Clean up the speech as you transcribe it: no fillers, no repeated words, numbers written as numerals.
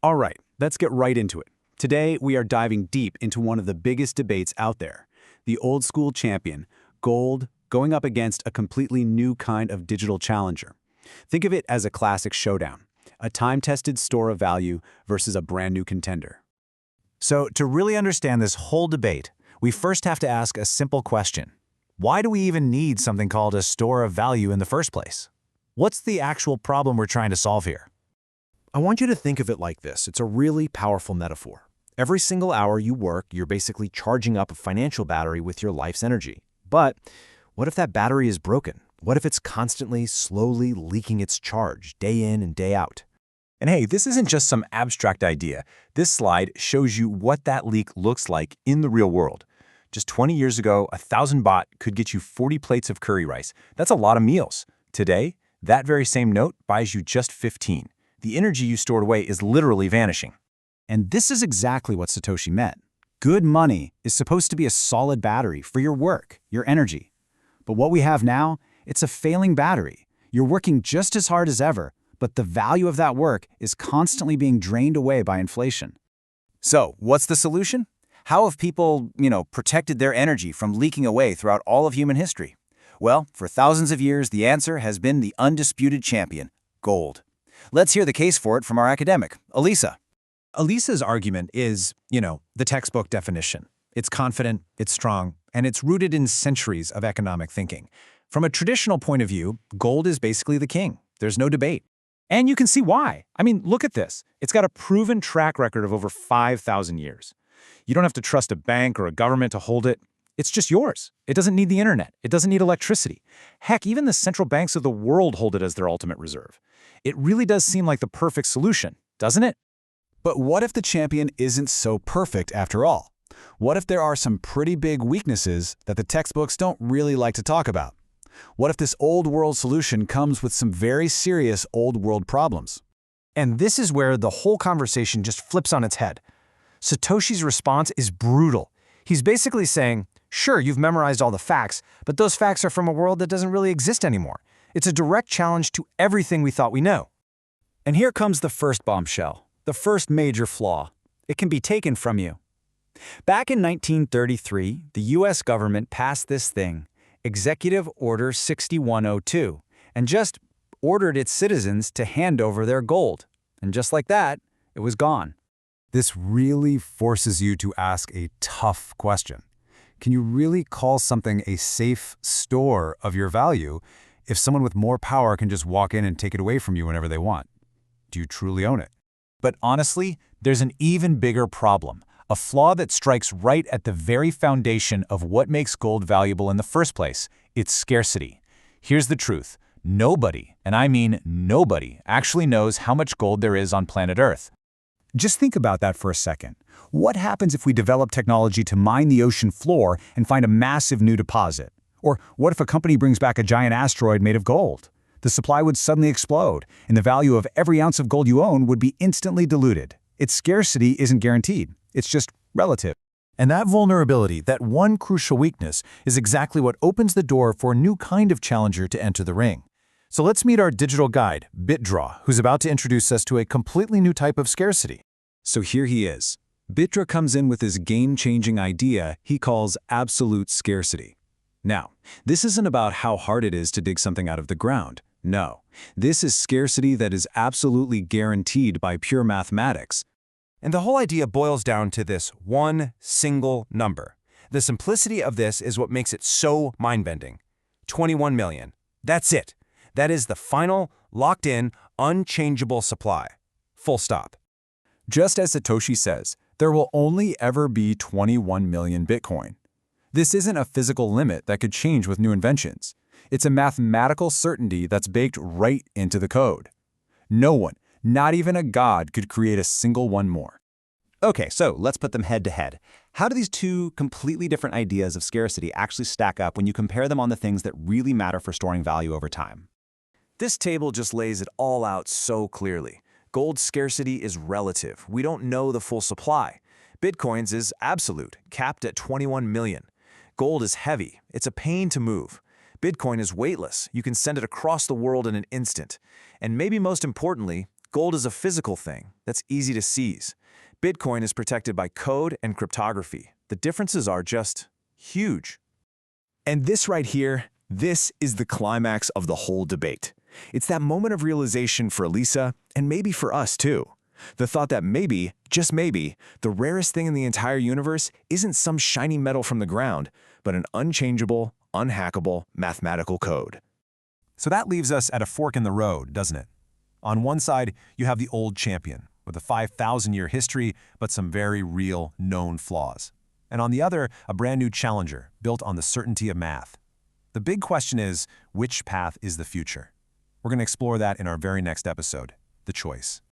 All right, let's get right into it. Today, we are diving deep into one of the biggest debates out there, the old school champion, gold, going up against a completely new kind of digital challenger. Think of it as a classic showdown, a time-tested store of value versus a brand new contender. So, to really understand this whole debate, we first have to ask a simple question. Why do we even need something called a store of value in the first place? What's the actual problem we're trying to solve here? I want you to think of it like this. It's a really powerful metaphor. Every single hour you work, you're basically charging up a financial battery with your life's energy. But what if that battery is broken? What if it's constantly, slowly leaking its charge, day in and day out? And hey, this isn't just some abstract idea. This slide shows you what that leak looks like in the real world. Just 20 years ago, 1,000 baht could get you 40 plates of curry rice. That's a lot of meals. Today, that very same note buys you just 15. The energy you stored away is literally vanishing. And this is exactly what Satoshi meant. Good money is supposed to be a solid battery for your work, your energy. But what we have now, it's a failing battery. You're working just as hard as ever, but the value of that work is constantly being drained away by inflation. So, what's the solution? How have people, protected their energy from leaking away throughout all of human history? Well, for thousands of years, the answer has been the undisputed champion, gold. Let's hear the case for it from our academic, Alicesa. Alice's argument is, the textbook definition. It's confident, it's strong, and it's rooted in centuries of economic thinking. From a traditional point of view, gold is basically the king. There's no debate. And you can see why. I mean, look at this. It's got a proven track record of over 5,000 years. You don't have to trust a bank or a government to hold it. It's just yours. It doesn't need the internet. It doesn't need electricity. Heck, even the central banks of the world hold it as their ultimate reserve. It really does seem like the perfect solution, doesn't it? But what if the champion isn't so perfect after all? What if there are some pretty big weaknesses that the textbooks don't really like to talk about? What if this old world solution comes with some very serious old world problems? And this is where the whole conversation just flips on its head. Satoshi's response is brutal. He's basically saying, sure, you've memorized all the facts, but those facts are from a world that doesn't really exist anymore. It's a direct challenge to everything we thought we know. And here comes the first bombshell, the first major flaw. It can be taken from you. Back in 1933, the US government passed this thing, Executive Order 6102, and just ordered its citizens to hand over their gold. And just like that, it was gone. This really forces you to ask a tough question. Can you really call something a safe store of your value if someone with more power can just walk in and take it away from you whenever they want? Do you truly own it? But honestly, there's an even bigger problem, a flaw that strikes right at the very foundation of what makes gold valuable in the first place. It's scarcity. Here's the truth. Nobody, and I mean nobody, actually knows how much gold there is on planet Earth. Just think about that for a second. What happens if we develop technology to mine the ocean floor and find a massive new deposit? Or what if a company brings back a giant asteroid made of gold? The supply would suddenly explode, and the value of every ounce of gold you own would be instantly diluted. Its scarcity isn't guaranteed. It's just relative. And that vulnerability, that one crucial weakness, is exactly what opens the door for a new kind of challenger to enter the ring. So let's meet our digital guide, Bitdraw, who's about to introduce us to a completely new type of scarcity. So here he is. Bitdraw comes in with his game-changing idea he calls absolute scarcity. Now, this isn't about how hard it is to dig something out of the ground. No, this is scarcity that is absolutely guaranteed by pure mathematics. And the whole idea boils down to this one single number. The simplicity of this is what makes it so mind-bending. 21 million. That's it. That is the final, locked-in, unchangeable supply. Full stop. Just as Satoshi says, there will only ever be 21 million Bitcoin. This isn't a physical limit that could change with new inventions. It's a mathematical certainty that's baked right into the code. No one, not even a god, could create a single one more. Okay, so let's put them head to head. How do these two completely different ideas of scarcity actually stack up when you compare them on the things that really matter for storing value over time? This table just lays it all out so clearly. Gold's scarcity is relative. We don't know the full supply. Bitcoin's is absolute, capped at 21 million. Gold is heavy. It's a pain to move. Bitcoin is weightless. You can send it across the world in an instant. And maybe most importantly, Gold is a physical thing that's easy to seize. Bitcoin is protected by code and cryptography. The differences are just huge. And this right here, this is the climax of the whole debate. It's that moment of realization for Alicesa, and maybe for us too. The thought that maybe, just maybe, the rarest thing in the entire universe isn't some shiny metal from the ground, but an unchangeable, unhackable mathematical code. So that leaves us at a fork in the road, doesn't it? On one side, you have the old champion, with a 5,000-year history, but some very real, known flaws. And on the other, a brand new challenger, built on the certainty of math. The big question is, which path is the future? We're going to explore that in our very next episode, The Choice.